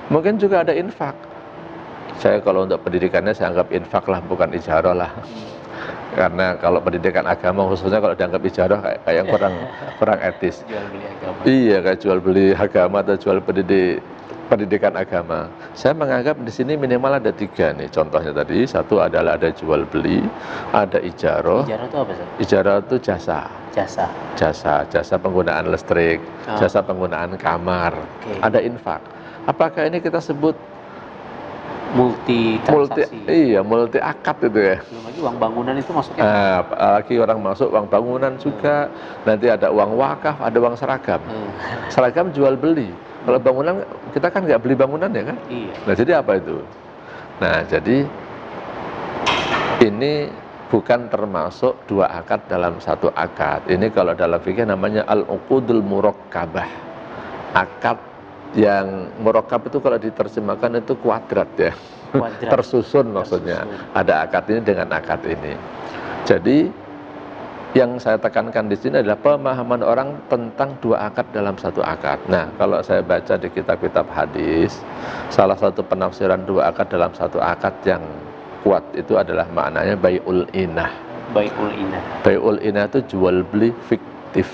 Mungkin juga ada infak. Saya kalau untuk pendidikannya saya anggap infak lah, bukan ijarah lah. Karena kalau pendidikan agama khususnya kalau dianggap ijarah kayak kurang etis. Jual beli agama. Iya, kayak jual beli agama atau jual pendidikan agama. Saya menganggap di sini minimal ada 3 nih. Contohnya tadi, satu adalah ada jual beli, ada ijarah. Ijarah itu apa sih? Ijarah itu jasa. Jasa penggunaan listrik, jasa penggunaan kamar. Ada infak. Apakah ini kita sebut multi transaksi? Multi akad itu ya. Belum lagi uang bangunan itu masuknya. Lagi orang masuk uang bangunan juga. Nanti ada uang wakaf, ada uang seragam. Seragam jual beli. Kalau bangunan kita kan nggak beli bangunan ya kan? Nah jadi apa itu? Nah jadi ini bukan termasuk 2 akad dalam 1 akad. Ini kalau dalam fikih namanya al-uqudul murakkabah. Akad yang murakkab itu kalau diterjemahkan itu kuadrat ya. Tersusun maksudnya. Ada akad ini dengan akad ini. Jadi yang saya tekankan di sini adalah pemahaman orang tentang 2 akad dalam 1 akad. Nah, kalau saya baca di kitab-kitab hadis, salah satu penafsiran 2 akad dalam 1 akad yang kuat itu adalah maknanya bai'ul inah. Bai'ul inah itu jual beli fiktif.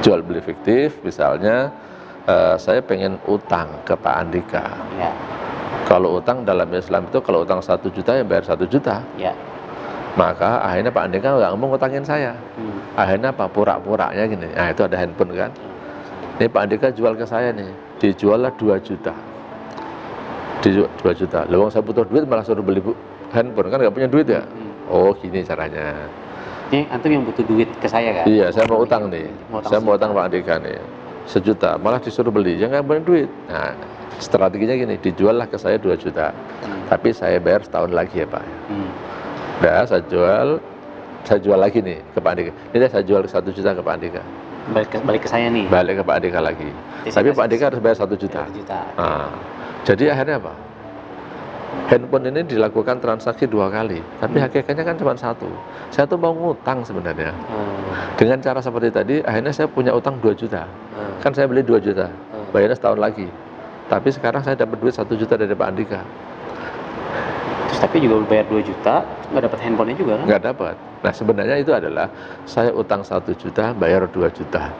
Jual beli fiktif, misalnya saya pengen utang ke Pak Andika. Kalau utang dalam Islam itu kalau utang 1 juta ya bayar 1 juta. Maka akhirnya Pak Andika nggak mau ngutangin saya. Akhirnya apa? Pura-puranya gini. Nah itu ada handphone kan. Ini Pak Andika jual ke saya nih. Dijuallah 2 juta. 2 juta. Lalu saya butuh duit malah suruh beli handphone kan nggak punya duit ya. Oh gini caranya. Ini antum yang butuh duit ke saya kan? Iya saya mau utang nih. Saya mau utang Pak Andika nih. 1 juta. Malah disuruh beli. Ya nggak punya duit. Nah strateginya gini. Dijuallah ke saya 2 juta. Tapi saya bayar setahun lagi ya Pak. Udah saya jual lagi nih ke Pak Andika. Ini saya jual 1 juta ke Pak Andika. Balik ke saya nih. Balik ke Pak Andika lagi. Tapi Pak Andika harus bayar 1 juta. Nah, jadi akhirnya apa? Handphone ini dilakukan transaksi 2 kali. Tapi hakikatnya kan cuma 1. Saya tuh mau ngutang sebenarnya. Dengan cara seperti tadi, akhirnya saya punya utang 2 juta. Kan saya beli 2 juta. Bayarnya setahun lagi. Tapi sekarang saya dapat duit 1 juta dari Pak Andika. Terus tapi juga bayar 2 juta, nggak dapat handphonenya juga kan? Nggak dapat. Nah sebenarnya itu adalah saya utang 1 juta, bayar 2 juta.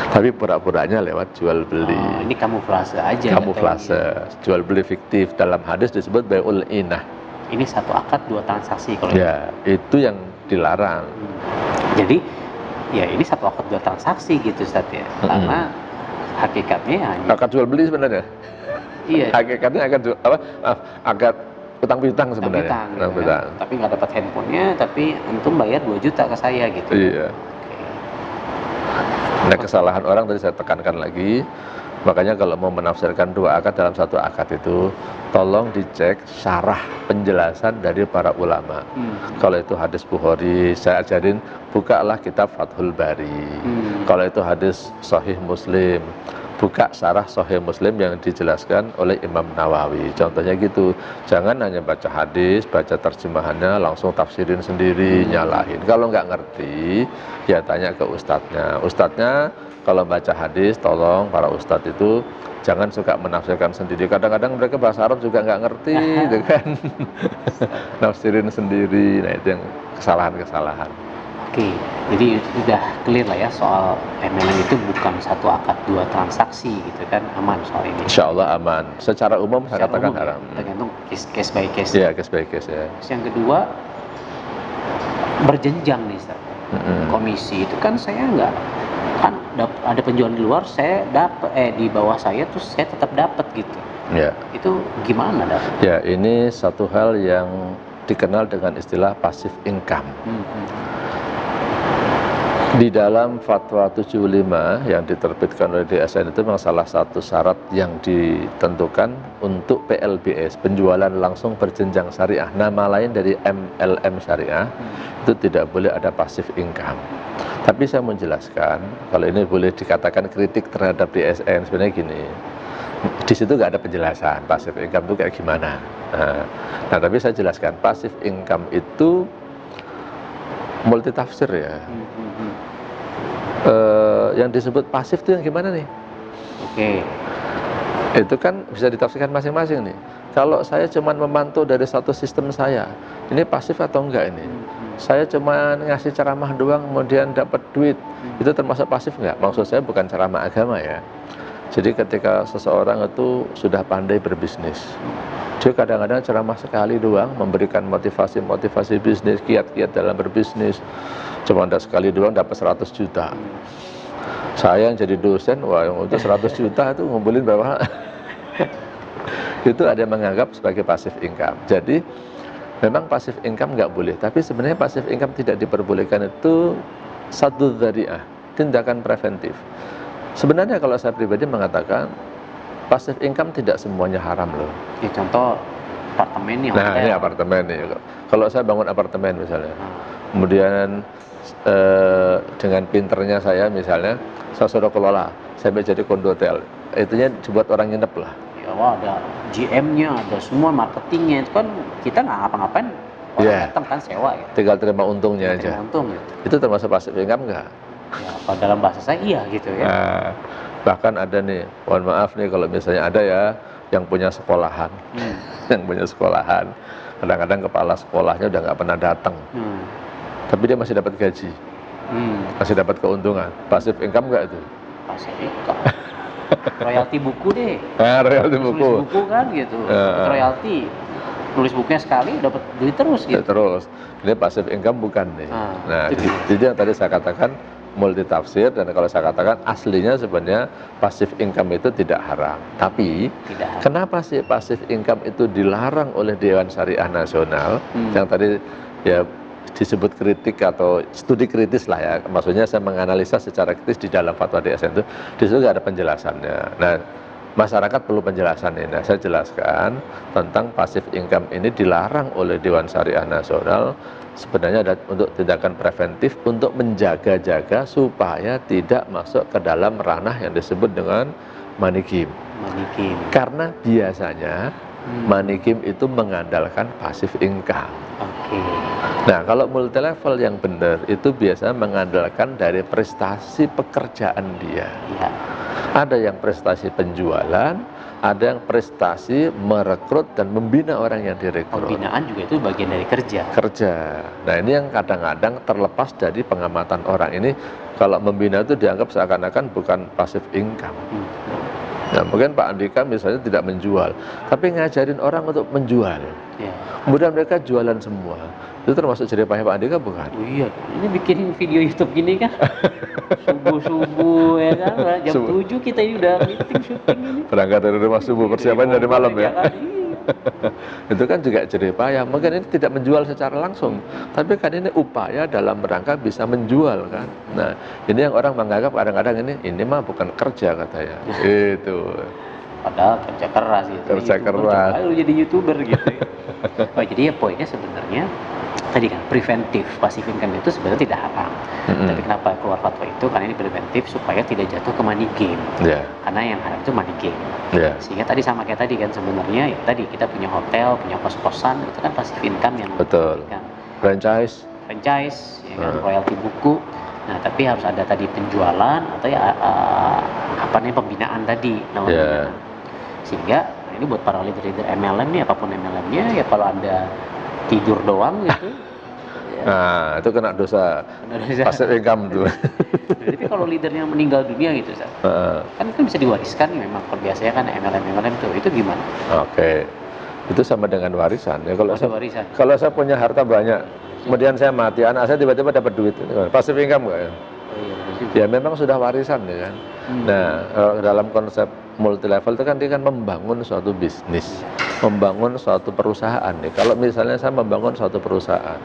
Tapi pura-puranya lewat jual beli. Oh, ini kamuflase aja. Kamuflase, jual beli fiktif. Dalam hadis disebut bai'ul inah. Ini 1 akad 2 transaksi kalau ya, itu yang dilarang. Jadi ya ini 1 akad 2 transaksi gitu Ustaz ya. Karena hakikatnya hanya akad jual beli sebenarnya. Iya. Hakikatnya akad akad utang piutang sebenarnya. Utang piutang. Tapi nggak dapat handphonenya, tapi antum bayar 2 juta ke saya gitu. Iya. Nah kesalahan orang tadi saya tekankan lagi. Makanya kalau mau menafsirkan 2 akad dalam 1 akad itu, tolong dicek syarah penjelasan dari para ulama. Kalau itu hadis Bukhari, saya ajarin bukalah kitab Fathul Bari. Kalau itu hadis Sahih Muslim, buka syarah Sahih Muslim yang dijelaskan oleh Imam Nawawi. Contohnya gitu, jangan hanya baca hadis, baca terjemahannya, langsung tafsirin sendiri, nyalahin. Kalau nggak ngerti, ya tanya ke ustadznya. Ustadznya kalau baca hadis, tolong para ustadz itu jangan suka menafsirkan sendiri. Kadang-kadang mereka bahasa Arab juga nggak ngerti, gitu kan. Nafsirin sendiri, nah itu yang kesalahan-kesalahan. Oke, jadi sudah clear lah ya soal MLM itu bukan 1 akad 2 transaksi gitu kan, aman soal ini. Insya Allah aman. Secara umum saya katakan haram. Ya, tergantung case by case. Iya, case by case ya. Terus yang kedua, berjenjang nih Ustaz. Komisi itu kan saya nggak, kan ada penjual di luar, saya dapat di bawah saya terus saya tetap dapat gitu. Ya. Itu gimana dapat? Ya, ini satu hal yang dikenal dengan istilah passive income. Di dalam Fatwa 75 yang diterbitkan oleh DSN itu memang salah satu syarat yang ditentukan untuk PLBS, penjualan langsung berjenjang syariah, nama lain dari MLM syariah, itu tidak boleh ada passive income. Tapi saya menjelaskan, kalau ini boleh dikatakan kritik terhadap DSN, sebenarnya gini, di situ nggak ada penjelasan passive income itu kayak gimana. Nah, tapi saya jelaskan, passive income itu multitafsir ya. Yang disebut pasif itu yang gimana nih? Oke. Itu kan bisa ditafsirkan masing-masing nih. Kalau saya cuma memantau dari satu sistem saya, ini pasif atau enggak ini? Saya cuma ngasih ceramah doang, kemudian dapat duit, itu termasuk pasif enggak? Maksud saya bukan ceramah agama ya. Jadi ketika seseorang itu sudah pandai berbisnis, dia kadang-kadang ceramah sekali doang, memberikan motivasi bisnis, kiat-kiat dalam berbisnis, cuma ada sekali doang dapat 100 juta. Saya yang jadi dosen, wah yang untuk 100 juta itu ngumpulin berapa? Itu ada yang menganggap sebagai passive income. Jadi memang passive income nggak boleh, tapi sebenarnya passive income tidak diperbolehkan itu satu dzari'ah, tindakan preventif. Sebenarnya kalau saya pribadi mengatakan passive income tidak semuanya haram loh. Ya, contoh apartemen yang nah ini apartemen nih. Kalau saya bangun apartemen misalnya, kemudian dengan pinternya saya misalnya, saya sudah kelola, saya menjadi kondotel, itunya dibuat orang nginep lah. Ya, wah, ada GM-nya, ada semua marketingnya, itu kan kita nggak ngapa-ngapain, orang datang kan sewa ya. Tinggal terima untungnya aja. Terima untung gitu. Itu termasuk passive income nggak? Ya, kalau dalam bahasa saya iya gitu ya. Nah, bahkan ada nih, mohon maaf nih kalau misalnya ada ya yang punya sekolahan, yang punya sekolahan, kadang-kadang kepala sekolahnya udah nggak pernah datang, tapi dia masih dapat gaji, masih dapat keuntungan. Passive income nggak itu? Passive income. Royalti buku deh. Nah, royalti buku. Nulis buku kan gitu. Royalti. Nulis bukunya sekali dapat duit terus gitu. Terus. Ini passive income bukan nih. Nah, jadi yang tadi saya katakan multitafsir, dan kalau saya katakan aslinya sebenarnya passive income itu tidak haram. Tapi kenapa sih passive income itu dilarang oleh Dewan Syariah Nasional? Yang tadi ya disebut kritik atau studi kritis lah ya. Maksudnya saya menganalisa secara kritis di dalam fatwa DSN itu, di situ nggak ada penjelasannya. Nah, masyarakat perlu penjelasan ini. Nah, saya jelaskan tentang passive income ini dilarang oleh Dewan Syariah Nasional. Sebenarnya ada untuk tindakan preventif, untuk menjaga-jaga supaya tidak masuk ke dalam ranah yang disebut dengan money game. Karena biasanya money game itu mengandalkan passive income. Nah, kalau multi level yang benar itu biasanya mengandalkan dari prestasi pekerjaan dia. Ada yang prestasi penjualan, ada yang prestasi, merekrut dan membina orang yang direkrut. Pembinaan juga itu bagian dari kerja. Kerja. Nah ini yang kadang-kadang terlepas dari pengamatan orang. Ini kalau membina itu dianggap seakan-akan bukan passive income. Nah mungkin Pak Andika misalnya tidak menjual, tapi ngajarin orang untuk menjual. Ya. Kemudian mereka jualan semua. Itu termasuk jerih payah Pak Andika bukan? Oh iya, ini bikin video YouTube gini kan subuh-subuh ya kan, jam 7 kita ini udah meeting syuting ini. Berangkat dari rumah subuh, persiapan dari malam ya. Kan, Itu kan juga jerih payah. Mungkin ini tidak menjual secara langsung, tapi kan ini upaya dalam rangka bisa menjual kan. Nah, ini yang orang menganggap kadang-kadang ini mah bukan kerja katanya. Itu. Padahal kerja keras gitu. Kerja keras. Lu jadi YouTuber gitu. Oh, jadi ya poinnya sebenarnya tadi kan preventif, passive income itu sebenarnya tidak haram. Tapi kenapa keluar fatwa itu? Karena ini preventif supaya tidak jatuh ke money game. Karena yang haram itu money game. Sehingga tadi sama kayak tadi kan sebenarnya ya tadi kita punya hotel, punya kos-kosan itu kan passive income yang betul. Kan. Franchise, ya kan, royalti buku. Nah, tapi harus ada tadi penjualan atau ya apa namanya pembinaan tadi namanya. Sehingga ini buat para leader-leader MLM nih, apapun MLM-nya ya kalau Anda tidur doang gitu. Nah, itu kena dosa passive income tuh. Tapi kalau leadernya meninggal dunia gitu, kan itu bisa diwariskan memang. Kalau biasanya kan MLM tuh, itu gimana? Oke, itu sama dengan warisan. Ya kalau saya punya harta banyak, kemudian saya mati, anak saya tiba-tiba dapat duit, passive income nggak ya? Ya memang sudah warisan ya kan. Nah, dalam konsep multi level itu kan dia kan membangun suatu bisnis, membangun suatu perusahaan nih. Kalau misalnya saya membangun suatu perusahaan,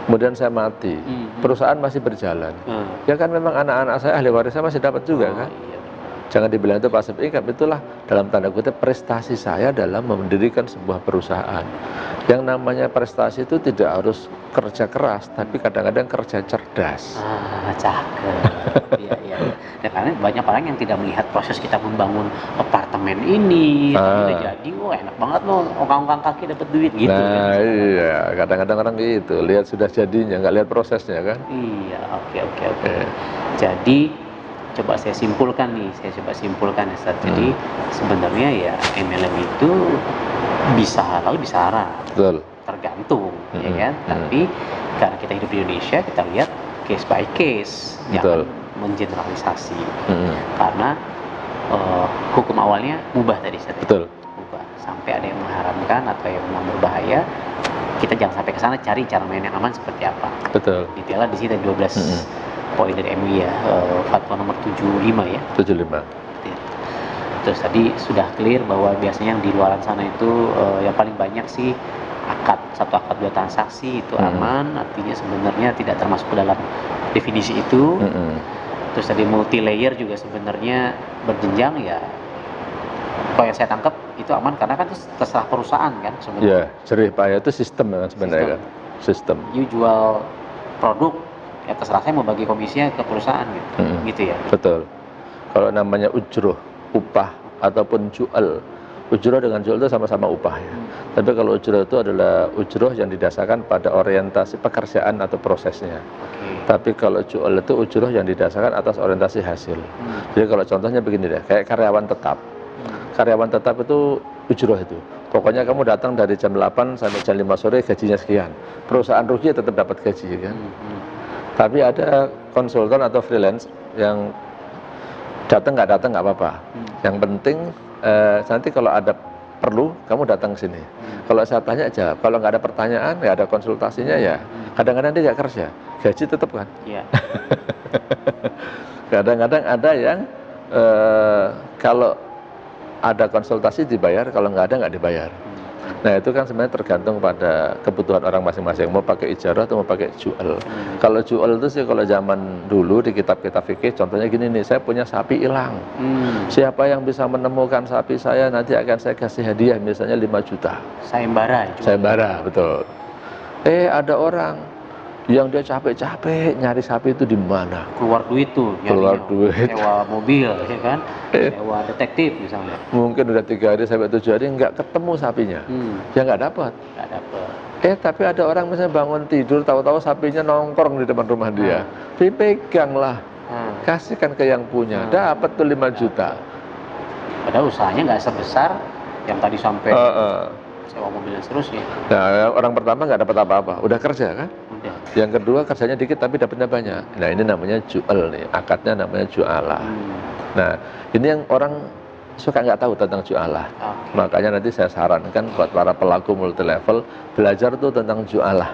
kemudian saya mati, perusahaan masih berjalan, ya kan memang anak-anak saya ahli warisnya masih dapat juga kan. Jangan dibilang itu passive income, itulah dalam tanda kutip prestasi saya dalam mendirikan sebuah perusahaan. Yang namanya prestasi itu tidak harus kerja keras, tapi kadang-kadang kerja cerdas. Cakep. Iya. Dan karena banyak orang yang tidak melihat proses kita membangun apartemen ini, udah jadi, wah enak banget loh, ongkang-ongkang kaki dapat duit gitu. Nah kan, iya, kadang-kadang orang gitu, lihat sudah jadinya, nggak lihat prosesnya kan. Iya, oke. Jadi coba saya simpulkan ya Ustaz. Jadi sebenarnya ya MLM itu bisa halal bisa haram. Betul. Tergantung ya kan. Tapi karena kita hidup di Indonesia, kita lihat case by case, jangan mengeneralisasi. Karena hukum awalnya mubah tadi Ustaz. Betul. Mubah. Sampai ada yang mengharamkan atau yang memang berbahaya, kita jangan sampai ke sana, cari cara main yang aman seperti apa. Betul. Detailnya di sini 12 poin dari MUI ya, fatwa nomor 75 ya. 75. Terus tadi sudah clear bahwa biasanya yang di luaran sana itu yang paling banyak sih satu akad 2 transaksi itu aman, artinya sebenarnya tidak termasuk ke dalam definisi itu. Terus tadi multi layer juga sebenarnya berjenjang ya. Kalau yang saya tangkap itu aman karena kan itu terserah perusahaan kan sebenarnya. Iya, jerih payah itu sistem kan sebenarnya kan. Sistem. You jual produk, ya terserah saya mau bagi komisinya ke perusahaan gitu ya. Betul. Kalau namanya ujroh, upah ataupun jual, ujroh dengan jual itu sama-sama upah ya. Tapi kalau ujroh itu adalah ujroh yang didasarkan pada orientasi pekerjaan atau prosesnya. Tapi kalau jual itu ujroh yang didasarkan atas orientasi hasil. Jadi kalau contohnya begini deh, kayak karyawan tetap. Karyawan tetap itu ujroh itu. Pokoknya kamu datang dari jam 8 sampai jam 5 sore gajinya sekian. Perusahaan rugi tetap dapat gaji kan. Tapi ada konsultan atau freelance yang datang nggak apa-apa. Yang penting nanti kalau ada perlu kamu datang ke sini. Kalau saya tanya jawab. Kalau nggak ada pertanyaan, nggak ada konsultasinya ya. Kadang-kadang dia nggak kerja, gaji tetap kan. Iya. Kadang-kadang ada yang kalau ada konsultasi dibayar, kalau nggak ada nggak dibayar. Nah itu kan sebenarnya tergantung pada kebutuhan orang masing-masing, mau pakai ijarah atau mau pakai jual. Kalau jual itu sih kalau zaman dulu di kitab-kitab fikih, contohnya gini nih, saya punya sapi hilang. Siapa yang bisa menemukan sapi saya nanti akan saya kasih hadiah misalnya 5 juta. Sayembara, betul. Ada orang yang dia capek-capek nyari sapi itu di mana? Keluar duit tuh, keluar duit. Sewa mobil, ya kan? Sewa detektif misalnya. Mungkin udah 3 hari sampai 7 hari nggak ketemu sapinya, ya nggak dapat. Tapi ada orang misalnya bangun tidur, tahu-tahu sapinya nongkrong di depan rumah dia, dipegang lah, kasihkan ke yang punya, dapat tuh 5 juta. Padahal usahanya nggak sebesar yang tadi sampai sewa mobil dan seterusnya. Nah, orang pertama nggak dapat apa-apa, udah kerja kan? Udah. Yang kedua kerjanya dikit tapi dapatnya banyak. Nah ini namanya jual nih, akadnya namanya jualah. Nah ini yang orang suka nggak tahu tentang jualah. Makanya nanti saya sarankan buat para pelaku multi level belajar tuh tentang jualah.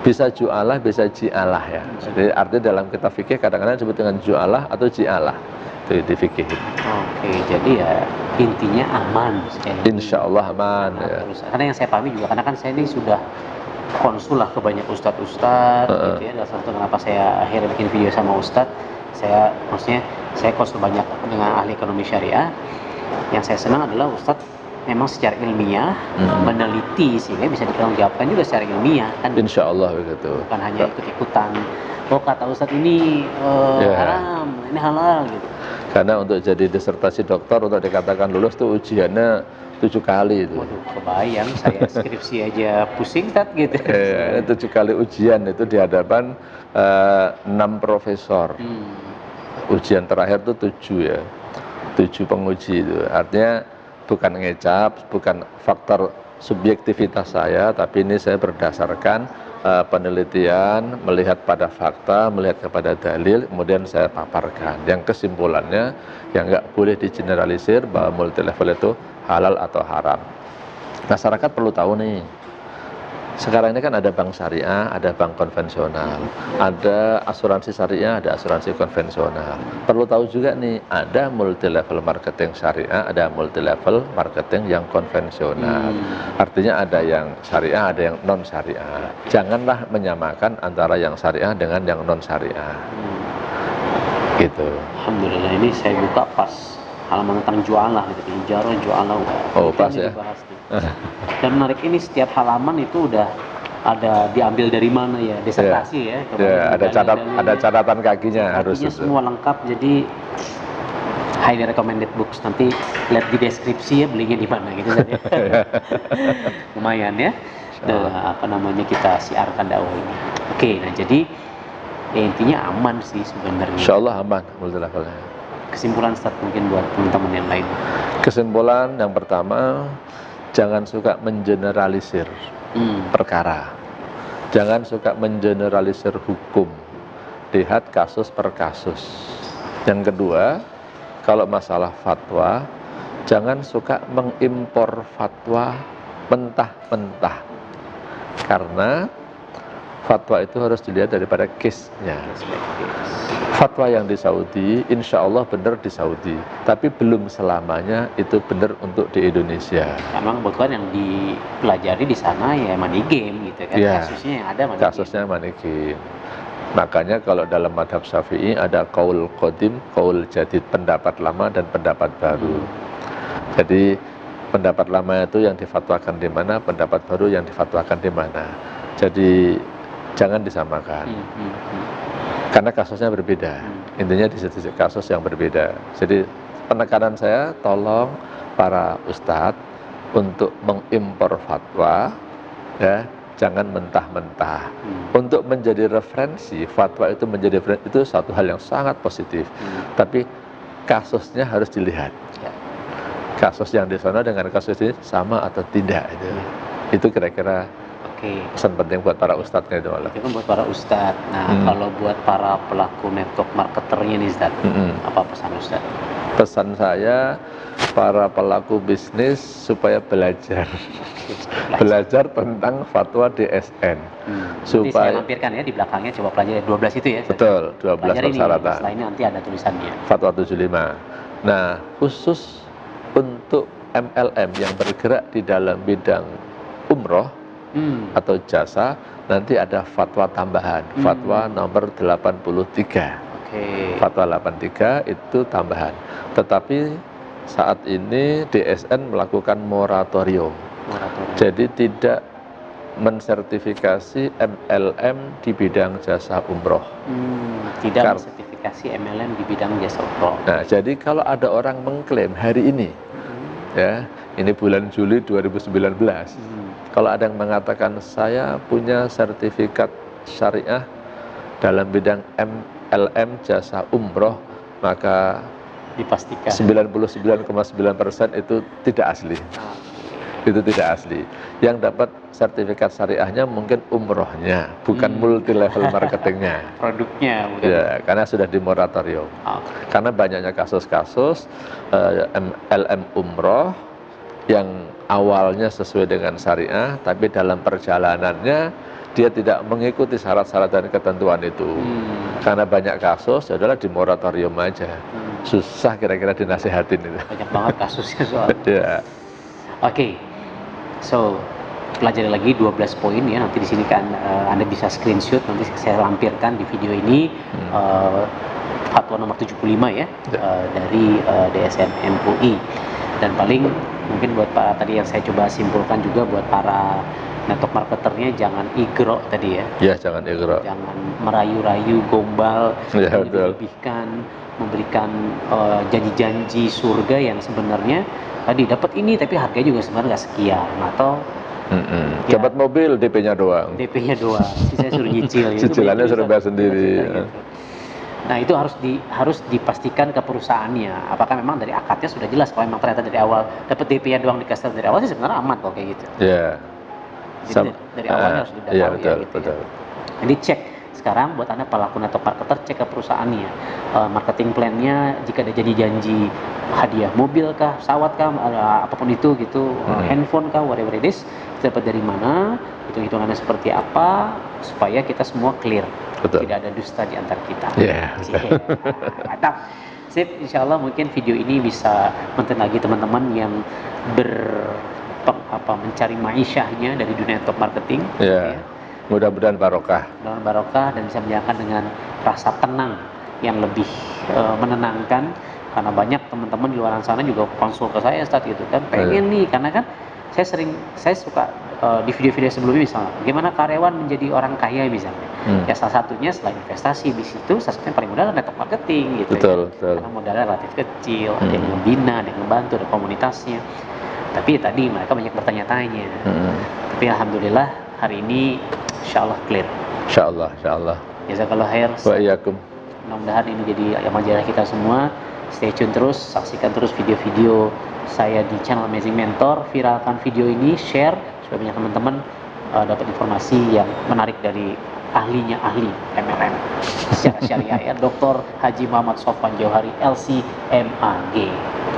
Bisa jualah, bisa jialah ya. Jadi artinya dalam kitab fikih kadang-kadang disebut dengan jualah atau jialah. Itu di fikih. Oke, jadi ya intinya aman. Insya Allah aman. Ya. Karena yang saya pahami juga, karena kan saya ini sudah konsul lah ke banyak ustadz gitu ya. Salah satu kenapa saya akhirnya bikin video sama ustadz, maksudnya saya konsul banyak dengan ahli ekonomi syariah. Yang saya senang adalah ustadz memang secara ilmiah meneliti sehingga bisa dipertanggungjawabkan juga secara ilmiah kan. Insya Allah begitu. Bukan hanya ikut-ikutan. Oh kata ustadz ini haram, ini halal gitu. Karena untuk jadi disertasi dokter untuk dikatakan lulus tuh ujiannya 7 kali itu. Waduh, kebayang saya skripsi aja pusing tat gitu. 7 kali ujian itu di hadapan 6 profesor. Ujian terakhir tuh 7 ya. 7 penguji itu. Artinya bukan ngecap, bukan faktor subjektivitas saya, tapi ini saya berdasarkan penelitian, melihat pada fakta, melihat kepada dalil, kemudian saya paparkan. Yang kesimpulannya, yang nggak boleh digeneralisir bahwa multi level itu halal atau haram. Masyarakat perlu tahu nih, sekarang ini kan ada bank syariah, ada bank konvensional, ada asuransi syariah, ada asuransi konvensional. Perlu tahu juga nih, ada multi level marketing syariah, ada multi level marketing yang konvensional. Artinya ada yang syariah, ada yang non syariah. Janganlah menyamakan antara yang syariah dengan yang non syariah. Gitu. Alhamdulillah, ini saya buka pas halaman tentang jualah gitu, ijarah jualah. Oh pas ya. Dan menarik, ini setiap halaman itu udah ada diambil dari mana ya, disertasi ya. Ada catatan kakinya harus. Semua lengkap, jadi highly recommended books. Nanti lihat di deskripsi ya belinya di mana gitu saja. Lumayan ya. Nah, kita siarkan dakwah ini. Oke, nah jadi ya intinya aman sih sebenarnya. Insya Allah aman multi levelnya. Kesimpulan Ustaz mungkin buat teman-teman yang lain. Kesimpulan yang pertama, jangan suka mengeneralisir perkara. Jangan suka mengeneralisir hukum. Lihat kasus per kasus. Yang kedua, kalau masalah fatwa, jangan suka mengimpor fatwa mentah-mentah. Karena fatwa itu harus dilihat daripada case-nya. Fatwa yang di Saudi, insya Allah benar di Saudi, tapi belum selamanya itu benar untuk di Indonesia. Memang kebetulan yang dipelajari di sana ya money game gitu kan, ya, kasusnya yang ada money kasusnya game. Money game. Makanya kalau dalam madhab Syafi'i ada qaul qadim, qaul jadid, pendapat lama dan pendapat baru. Jadi pendapat lama itu yang difatwakan di mana, pendapat baru yang difatwakan di mana. Jadi jangan disamakan. Karena kasusnya berbeda, intinya di sisi kasus yang berbeda. Jadi penekanan saya, tolong para ustadz untuk mengimpor fatwa, ya, jangan mentah-mentah. Untuk menjadi referensi, fatwa itu menjadi referensi, itu satu hal yang sangat positif. Tapi kasusnya harus dilihat. Kasus yang di sana dengan kasus ini sama atau tidak itu. Itu kira-kira pesan penting buat para ustadz gitu malah. Itu kan buat para ustadz. Nah, kalau buat para pelaku network marketernya nih Ustadz, apa pesan Ustadz? Pesan saya, para pelaku bisnis supaya belajar. Belajar tentang fatwa DSN. Supaya saya lampirkan ya di belakangnya, coba pelajari 12 itu ya. Betul, 12 persyaratan. Setelah ini nanti ada tulisannya. Fatwa 75. Nah, khusus untuk MLM yang bergerak di dalam bidang umroh atau jasa, nanti ada fatwa tambahan, fatwa nomor 83. Fatwa 83 itu tambahan. Tetapi saat ini DSN melakukan moratorium. Jadi tidak mensertifikasi MLM di bidang jasa umroh. Tidak mensertifikasi MLM di bidang jasa umroh. Nah, jadi kalau ada orang mengklaim hari ini, ya, ini bulan Juli 2019, kalau ada yang mengatakan saya punya sertifikat syariah dalam bidang MLM jasa umroh, maka Dipastikan. 99,9% itu tidak asli. Itu tidak asli. Yang dapat sertifikat syariahnya mungkin umrohnya, bukan multi level marketingnya. Produknya bukan. Ya, karena sudah di moratorium. Karena banyaknya kasus-kasus LM umroh yang awalnya sesuai dengan syariah, tapi dalam perjalanannya dia tidak mengikuti syarat-syarat dan ketentuan itu. Karena banyak kasus, ya adalah di moratorium aja. Susah kira-kira dinasihatin itu. Banyak banget kasusnya soal. Ya. Oke. So, pelajari lagi 12 poin ya, nanti di sini kan Anda bisa screenshot, nanti saya lampirkan di video ini fatwa nomor 75 ya, dari DSN MUI. Dan paling mungkin buat para tadi yang saya coba simpulkan juga buat para network marketernya, jangan igro tadi ya. Ya, jangan igro. Jangan merayu-rayu, gombal, ya, melebihkan, memberikan janji-janji surga yang sebenarnya tadi dapat ini tapi harganya juga sebenarnya nggak sekian, atau ya, dapat mobil DP-nya doang. DP-nya doang, saya suruh nyicil. Cicilannya suruh bayar sendiri. Gitu. Nah itu harus dipastikan ke perusahaannya, apakah memang dari akadnya sudah jelas. Kalau memang ternyata dari awal dapat DP-nya doang dikasih dari awal sih sebenarnya aman kok kayak gitu. Iya. Jadi dari awalnya harus didapati. Iya, betul, gitu betul. Ya. Jadi cek sekarang buat Anda pelaku network marketer, cek ke perusahaannya, marketing plan-nya, jika ada janji-janji hadiah mobil kah, pesawat kah, apapun itu gitu, handphone kah, whatever it is, dapat dari mana, hitung-hitungannya seperti apa, supaya kita semua clear. Betul. Tidak ada dusta di antara kita. Iya. Mantap. Sip, insya Allah mungkin video ini bisa mention lagi teman-teman yang mencari maisyahnya dari dunia network marketing. Iya. Ya. Mudah-mudahan barokah. Mudah-mudahan barokah dan bisa menjalankan dengan rasa tenang yang lebih menenangkan, karena banyak teman-teman di luar sana juga konsul ke saya saat itu kan pengen nih, karena kan saya suka di video-video sebelumnya misalnya bagaimana karyawan menjadi orang kaya misalnya. Ya salah satunya selain investasi di situ, salah satunya paling mudah adalah network marketing gitu. Betul, ya. betul. Karena modalnya relatif kecil, ada yang membina, ada yang membantu, ada komunitasnya. Tapi ya tadi mereka banyak bertanya-tanya. Tapi alhamdulillah hari ini insyaallah clear. Insyaallah, insyaallah. Jazakallah khair. Wa iyyakum. Mudah-mudahan ini jadi amal kita semua. Stay tune terus, saksikan terus video-video saya di channel Amazing Mentor. Viralkan video ini, share supaya banyak teman-teman dapat informasi yang menarik dari ahlinya ahli MLM secara syariah ya, Dr. Haji Muhammad Sofwan Johari LC-MAG.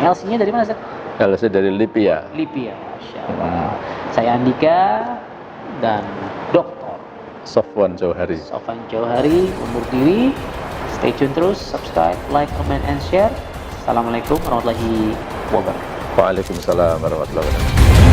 LC-nya dari mana, Ustaz? LC dari Libya. Libya, Masya Allah. Saya Andika dan Dr. Sofwan Johari. Sofwan Johari undur diri. Stay tune terus, subscribe, like, comment, and share. Assalamualaikum warahmatullahi wabarakatuh. Waalaikumsalam warahmatullahi wabarakatuh.